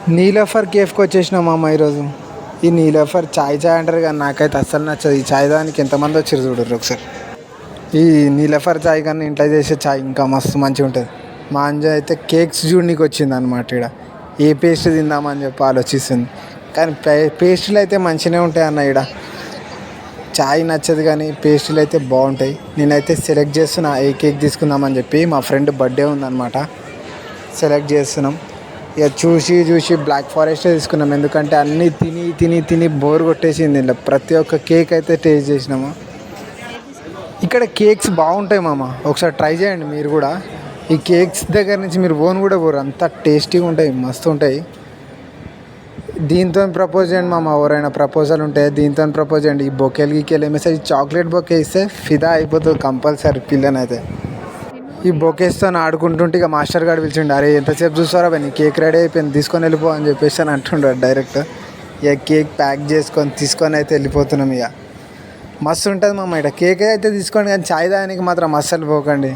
నీలోఫర్ కేఫ్కి వచ్చేసినాం మామ ఈరోజు. ఈ నీలోఫర్ చాయ్ చాయ్ అంటారు కానీ నాకైతే అస్సలు నచ్చదు. ఈ చాయ్ దానికి ఎంతమంది వచ్చారు చూడరు ఒకసారి. ఈ నీలోఫర్ చాయ్ కన్నా ఇంట్లో చేసే చాయ్ ఇంకా మస్తు మంచిగా ఉంటుంది. మా అంజ అయితే కేక్స్ చూడనీకి వచ్చింది అనమాట. ఇక్కడ ఏ పేస్ట్ తిందామని చెప్పి ఆలోచిస్తుంది. కానీ పేస్ట్రీలు అయితే మంచిగానే ఉంటాయి అన్న. ఇక్కడ చాయ్ నచ్చదు కానీ పేస్ట్రీలు అయితే బాగుంటాయి. నేనైతే సెలెక్ట్ చేస్తున్నా ఏ కేక్ తీసుకుందామని చెప్పి. మా ఫ్రెండ్ బర్త్డే ఉందన్నమాట, సెలెక్ట్ చేస్తున్నాం. ఇక చూసి బ్లాక్ ఫారెస్టే తీసుకున్నాం. ఎందుకంటే అన్నీ తిని బోర్ కొట్టేసింది. ఇలా ప్రతి ఒక్క కేక్ అయితే టేస్ట్ చేసినాము. ఇక్కడ కేక్స్ బాగుంటాయి మామ, ఒకసారి ట్రై చేయండి మీరు కూడా. ఈ కేక్స్ దగ్గర నుంచి మీరు కూడా పోరు, అంత టేస్టీగా ఉంటాయి, మస్తు ఉంటాయి. దీంతో ప్రపోజ్ చేయండి మామ, ఎవరైనా ప్రపోజల్ ఉంటే దీంతో ప్రపోజ్ చేయండి. ఈ బొకేలు గీకేలు మెసేజ్ చాక్లెట్ బొకే ఇస్తే ఫిదా అయిపోతుంది కంపల్సరీ పిల్లనైతే. ఈ బొకేస్తో ఆడుకుంటుంటే ఇక మాస్టర్ గారు పిలిచిండు, అరే ఎంతసేపు చూస్తారా నీ కేక్ రెడీ అయిపోయింది తీసుకొని వెళ్ళిపో అని చెప్పేసి అని అంటుండ్రు డైరెక్ట్. ఇక కేక్ ప్యాక్ చేసుకొని తీసుకొని అయితే వెళ్ళిపోతున్నాం. ఇక మస్తు ఉంటుంది మామ. ఇక్కడ కేక్ అయితే తీసుకోండి కానీ చాయ్ తాగడానికి మాత్రం అస్సలు పోకండి.